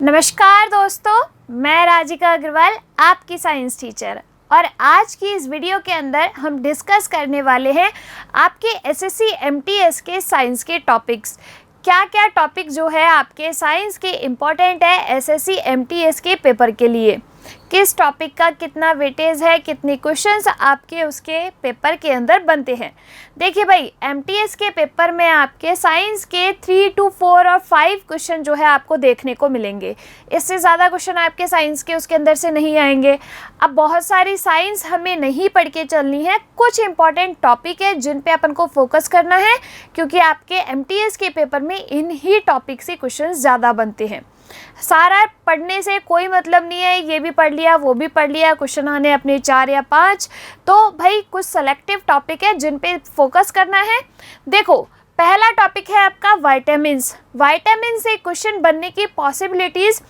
नमस्कार दोस्तों, मैं राजिका अग्रवाल आपकी साइंस टीचर। और आज की इस वीडियो के अंदर हम डिस्कस करने वाले हैं आपके एसएससी एमटीएस के साइंस के टॉपिक्स। क्या क्या टॉपिक जो है आपके साइंस के इम्पॉर्टेंट है एसएससी एमटीएस के पेपर के लिए, किस टॉपिक का कितना वेटेज है, कितने क्वेश्चंस आपके उसके पेपर के अंदर बनते हैं। देखिए भाई, एमटीएस के पेपर में आपके साइंस के 3 to 4 और 5 क्वेश्चन जो है आपको देखने को मिलेंगे। इससे ज़्यादा क्वेश्चन आपके साइंस के उसके अंदर से नहीं आएंगे। अब बहुत सारी साइंस हमें नहीं पढ़ के चलनी है, कुछ इंपॉर्टेंट टॉपिक है जिन पे अपन को फोकस करना है, क्योंकि आपके एमटीएस के पेपर में इन ही टॉपिक से क्वेश्चन ज़्यादा बनते हैं। सारा पढ़ने से कोई मतलब नहीं है, ये भी पढ़ लिया वो भी पढ़ लिया, क्वेश्चन आने अपने 4 या 5। तो भाई कुछ सेलेक्टिव टॉपिक है जिन पे फोकस करना है। देखो, पहला टॉपिक है आपका विटामिन्स। विटामिन से क्वेश्चन बनने की पॉसिबिलिटीज़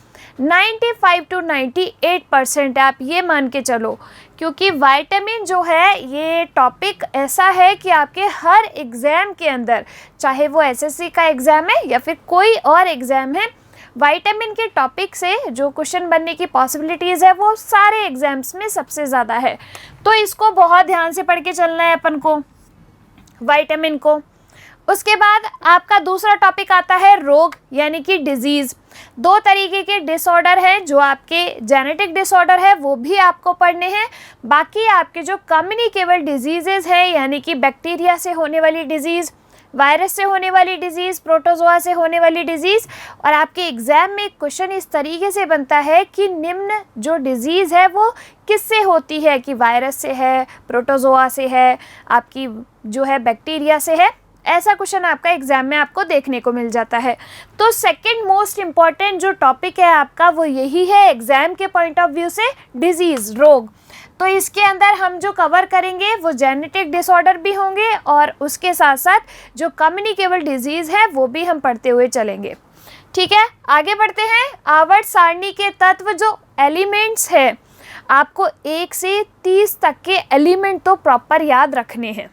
95 to 98% है, आप ये मान के चलो, क्योंकि विटामिन जो है ये टॉपिक ऐसा है कि आपके हर एग्ज़ाम के अंदर, चाहे वो एसएससी का एग्ज़ाम है या फिर कोई और एग्ज़ाम है, विटामिन के टॉपिक से जो क्वेश्चन बनने की पॉसिबिलिटीज़ है वो सारे एग्जाम्स में सबसे ज़्यादा है। तो इसको बहुत ध्यान से पढ़ के चलना है अपन को, विटामिन को। उसके बाद आपका दूसरा टॉपिक आता है रोग, यानी कि डिजीज़। 2 तरीके के डिसऑर्डर हैं, जो आपके जेनेटिक डिसऑर्डर है वो भी आपको पढ़ने हैं। बाकी आपके जो कम्युनिकेबल डिजीज़ेज़ हैं, यानी कि बैक्टीरिया से होने वाली डिजीज़, वायरस से होने वाली डिजीज़, प्रोटोजोआ से होने वाली डिजीज़। और आपके एग्ज़ाम में क्वेश्चन इस तरीके से बनता है कि निम्न जो डिजीज़ है वो किससे होती है, कि वायरस से है, प्रोटोजोआ से है, आपकी जो है बैक्टीरिया से है। ऐसा क्वेश्चन आपका एग्ज़ाम में आपको देखने को मिल जाता है। तो सेकंड मोस्ट इम्पॉर्टेंट जो टॉपिक है आपका वो यही है एग्ज़ाम के पॉइंट ऑफ व्यू से, डिजीज़, रोग। तो इसके अंदर हम जो कवर करेंगे वो जेनेटिक डिसऑर्डर भी होंगे और उसके साथ साथ जो कम्युनिकेबल डिजीज़ है वो भी हम पढ़ते हुए चलेंगे। ठीक है, आगे बढ़ते हैं। आवर्त सारणी के तत्व जो एलिमेंट्स है, आपको 1 से 30 तक के एलिमेंट तो प्रॉपर याद रखने हैं,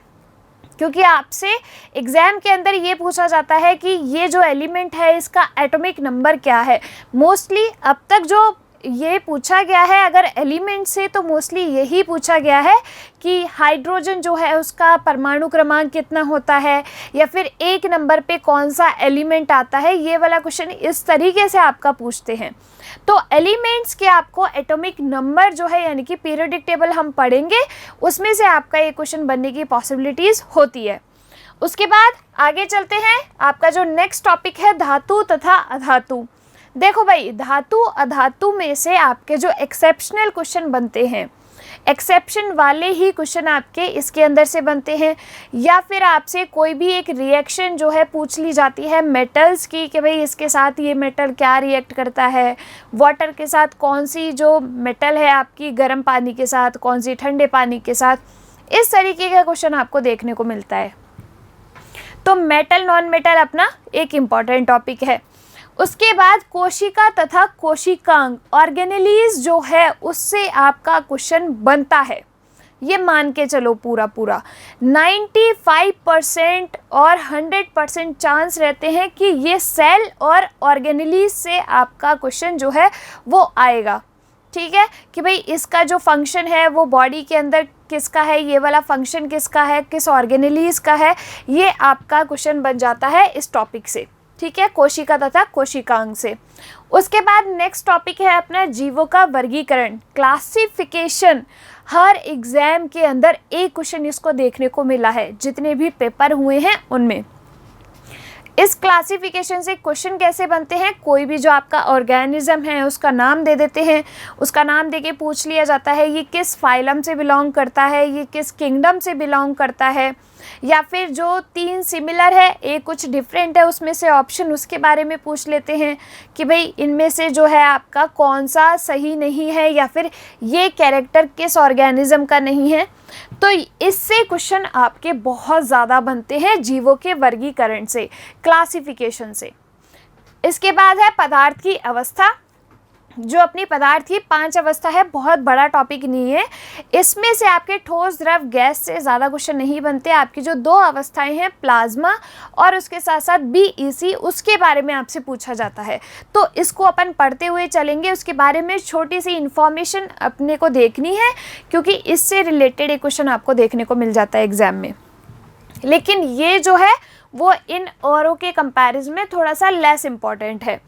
क्योंकि आपसे एग्ज़ाम के अंदर ये पूछा जाता है कि ये जो एलिमेंट है इसका एटॉमिक नंबर क्या है। मोस्टली अब तक जो ये पूछा गया है अगर एलिमेंट से, तो मोस्टली यही पूछा गया है कि हाइड्रोजन जो है उसका परमाणु क्रमांक कितना होता है, या फिर 1 नंबर पे कौन सा एलिमेंट आता है। ये वाला क्वेश्चन इस तरीके से आपका पूछते हैं। तो एलिमेंट्स के आपको एटॉमिक नंबर जो है, यानी कि पीरियोडिक टेबल हम पढ़ेंगे, उसमें से आपका ये क्वेश्चन बनने की पॉसिबिलिटीज़ होती है। उसके बाद आगे चलते हैं। आपका जो नेक्स्ट टॉपिक है धातु तथा अधातु। देखो भाई, धातु अधातु में से आपके जो एक्सेप्शनल क्वेश्चन बनते हैं, एक्सेप्शन वाले ही क्वेश्चन आपके इसके अंदर से बनते हैं। या फिर आपसे कोई भी एक रिएक्शन जो है पूछ ली जाती है मेटल्स की, कि भाई इसके साथ ये मेटल क्या रिएक्ट करता है, वाटर के साथ कौन सी जो मेटल है आपकी गर्म पानी के साथ, कौन सी ठंडे पानी के साथ। इस तरीके का क्वेश्चन आपको देखने को मिलता है। तो मेटल नॉन मेटल अपना एक इम्पॉर्टेंट टॉपिक है। उसके बाद कोशिका तथा कोशिकांग, ऑर्गेनेलीज जो है उससे आपका क्वेश्चन बनता है। ये मान के चलो पूरा 95% और 100% चांस रहते हैं कि ये सेल और ऑर्गेनेलीज से आपका क्वेश्चन जो है वो आएगा। ठीक है, कि भाई इसका जो फंक्शन है वो बॉडी के अंदर किसका है, ये वाला फंक्शन किसका है, किस ऑर्गेनेलीज का है, ये आपका क्वेश्चन बन जाता है इस टॉपिक से। ठीक है, कोशिका तथा कोशिकांग से। उसके बाद नेक्स्ट टॉपिक है अपना जीवों का वर्गीकरण, क्लासिफिकेशन। हर एग्ज़ाम के अंदर एक क्वेश्चन इसको देखने को मिला है, जितने भी पेपर हुए हैं उनमें। इस क्लासिफिकेशन से क्वेश्चन कैसे बनते हैं, कोई भी जो आपका ऑर्गेनिज्म है उसका नाम दे देते हैं, उसका नाम देके पूछ लिया जाता है ये किस फाइलम से बिलोंग करता है, ये किस किंगडम से बिलोंग करता है, या फिर जो 3 सिमिलर है एक कुछ डिफरेंट है उसमें से ऑप्शन उसके बारे में पूछ लेते हैं कि भाई इनमें से जो है आपका कौन सा सही नहीं है, या फिर ये कैरेक्टर किस ऑर्गेनिज्म का नहीं है। तो इससे क्वेश्चन आपके बहुत ज़्यादा बनते हैं जीवों के वर्गीकरण से, क्लासिफिकेशन से। इसके बाद है पदार्थ की अवस्था। जो अपनी पदार्थ की 5 अवस्था है, बहुत बड़ा टॉपिक नहीं है। इसमें से आपके ठोस, द्रव, गैस से ज़्यादा क्वेश्चन नहीं बनते। आपकी जो 2 अवस्थाएं हैं, प्लाज्मा और उसके साथ साथ BEC, उसके बारे में आपसे पूछा जाता है। तो इसको अपन पढ़ते हुए चलेंगे। उसके बारे में छोटी सी इन्फॉर्मेशन अपने को देखनी है, क्योंकि इससे रिलेटेड एक क्वेश्चन आपको देखने को मिल जाता है एग्जाम में। लेकिन ये जो है वो इन औरों के कंपैरिजन में थोड़ा सा लेस इम्पॉर्टेंट है।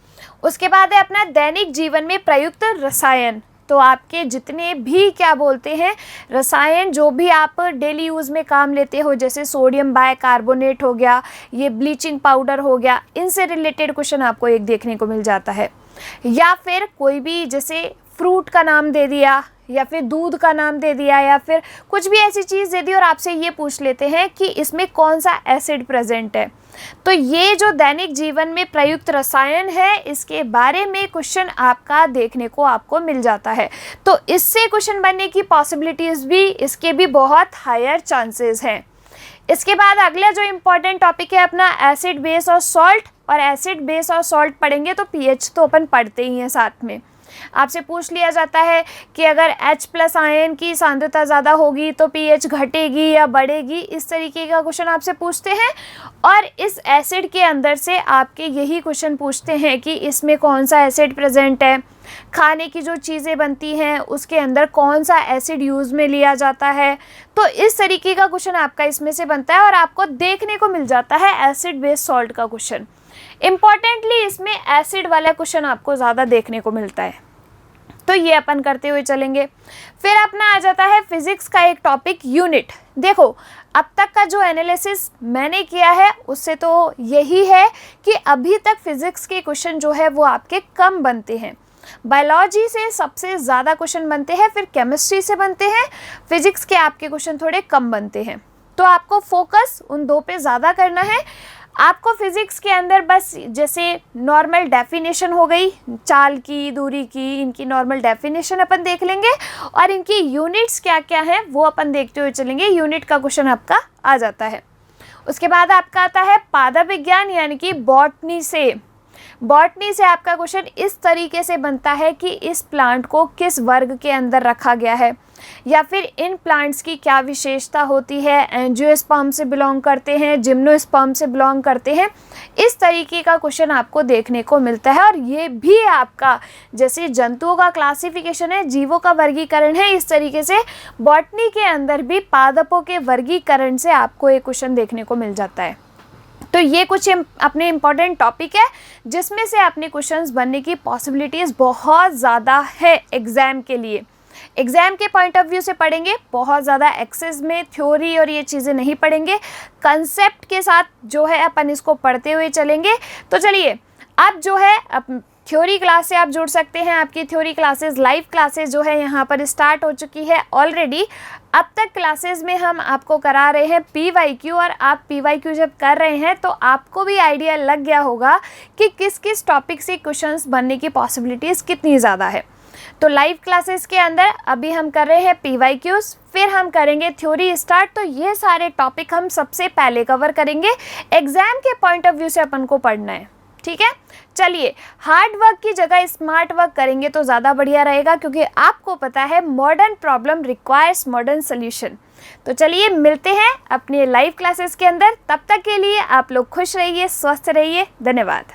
उसके बाद है अपना दैनिक जीवन में प्रयुक्त रसायन। तो आपके जितने भी क्या बोलते हैं रसायन, जो भी आप डेली यूज़ में काम लेते हो, जैसे सोडियम बाइकार्बोनेट हो गया, ये ब्लीचिंग पाउडर हो गया, इनसे रिलेटेड क्वेश्चन आपको एक देखने को मिल जाता है। या फिर कोई भी जैसे फ्रूट का नाम दे दिया, या फिर दूध का नाम दे दिया, या फिर कुछ भी ऐसी चीज़ दे दी और आपसे ये पूछ लेते हैं कि इसमें कौन सा एसिड प्रेजेंट है। तो ये जो दैनिक जीवन में प्रयुक्त रसायन है, इसके बारे में क्वेश्चन आपका देखने को आपको मिल जाता है। तो इससे क्वेश्चन बनने की पॉसिबिलिटीज़ भी, इसके भी बहुत हायर चांसेस हैं। इसके बाद अगला जो इम्पॉर्टेंट टॉपिक है अपना एसिड, बेस और सॉल्ट। और एसिड, बेस और सॉल्ट पढ़ेंगे तो pH तो अपन पढ़ते ही हैं साथ में। आपसे पूछ लिया जाता है कि अगर H+ आयन की सांद्रता ज़्यादा होगी तो pH घटेगी या बढ़ेगी, इस तरीके का क्वेश्चन आपसे पूछते हैं। और इस एसिड के अंदर से आपके यही क्वेश्चन पूछते हैं कि इसमें कौन सा एसिड प्रेजेंट है, खाने की जो चीज़ें बनती हैं उसके अंदर कौन सा एसिड यूज़ में लिया जाता है। तो इस तरीके का क्वेश्चन आपका इसमें से बनता है और आपको देखने को मिल जाता है एसिड, बेस, सॉल्ट का क्वेश्चन। इम्पॉर्टेंटली इसमें एसिड वाला क्वेश्चन आपको ज़्यादा देखने को मिलता है। तो ये अपन करते हुए चलेंगे। फिर अपना आ जाता है फिजिक्स का एक टॉपिक, यूनिट। देखो, अब तक का जो एनालिसिस मैंने किया है उससे तो यही है कि अभी तक फिजिक्स के क्वेश्चन जो है वो आपके कम बनते हैं। बायोलॉजी से सबसे ज़्यादा क्वेश्चन बनते हैं, फिर केमिस्ट्री से बनते हैं, फिजिक्स के आपके क्वेश्चन थोड़े कम बनते हैं। तो आपको फोकस उन 2 पे ज़्यादा करना है। आपको फिज़िक्स के अंदर बस जैसे नॉर्मल डेफिनेशन हो गई, चाल की, दूरी की, इनकी नॉर्मल डेफिनेशन अपन देख लेंगे और इनकी यूनिट्स क्या क्या हैं वो अपन देखते हुए चलेंगे। यूनिट का क्वेश्चन आपका आ जाता है। उसके बाद आपका आता है पादप विज्ञान यानी कि बॉटनी से। बॉटनी से आपका क्वेश्चन इस तरीके से बनता है कि इस प्लांट को किस वर्ग के अंदर रखा गया है, या फिर इन प्लांट्स की क्या विशेषता होती है, एंजियोस्पर्म से बिलोंग करते हैं, जिम्नोस्पर्म से बिलोंग करते हैं। इस तरीके का क्वेश्चन आपको देखने को मिलता है। और ये भी आपका जैसे जंतुओं का क्लासिफिकेशन है, जीवों का वर्गीकरण है, इस तरीके से बॉटनी के अंदर भी पादपों के वर्गीकरण से आपको एक क्वेश्चन देखने को मिल जाता है। तो ये कुछ अपने इम्पॉर्टेंट टॉपिक है जिसमें से अपने क्वेश्चंस बनने की पॉसिबिलिटीज़ बहुत ज़्यादा है एग्ज़ाम के लिए। एग्ज़ाम के पॉइंट ऑफ व्यू से पढ़ेंगे, बहुत ज़्यादा एक्सेस में थ्योरी और ये चीज़ें नहीं पढ़ेंगे, कंसेप्ट के साथ जो है अपन इसको पढ़ते हुए चलेंगे। तो चलिए, अब जो है थ्योरी क्लास से आप जुड़ सकते हैं। आपकी थ्योरी क्लासेस, लाइव क्लासेस जो है यहाँ पर स्टार्ट हो चुकी है ऑलरेडी। अब तक क्लासेस में हम आपको करा रहे हैं PYQ, और आप PYQ जब कर रहे हैं तो आपको भी आइडिया लग गया होगा कि किस किस टॉपिक से क्वेश्चंस बनने की पॉसिबिलिटीज़ कितनी ज़्यादा है। तो लाइव क्लासेस के अंदर अभी हम कर रहे हैं PYQs, फिर हम करेंगे थ्योरी स्टार्ट। तो ये सारे टॉपिक हम सबसे पहले कवर करेंगे। एग्ज़ाम के पॉइंट ऑफ व्यू से अपन को पढ़ना है, ठीक है। चलिए, हार्ड वर्क की जगह स्मार्ट वर्क करेंगे तो ज़्यादा बढ़िया रहेगा, क्योंकि आपको पता है modern problem requires modern solution. तो चलिए, मिलते हैं अपने लाइव क्लासेस के अंदर। तब तक के लिए आप लोग खुश रहिए, स्वस्थ रहिए। धन्यवाद।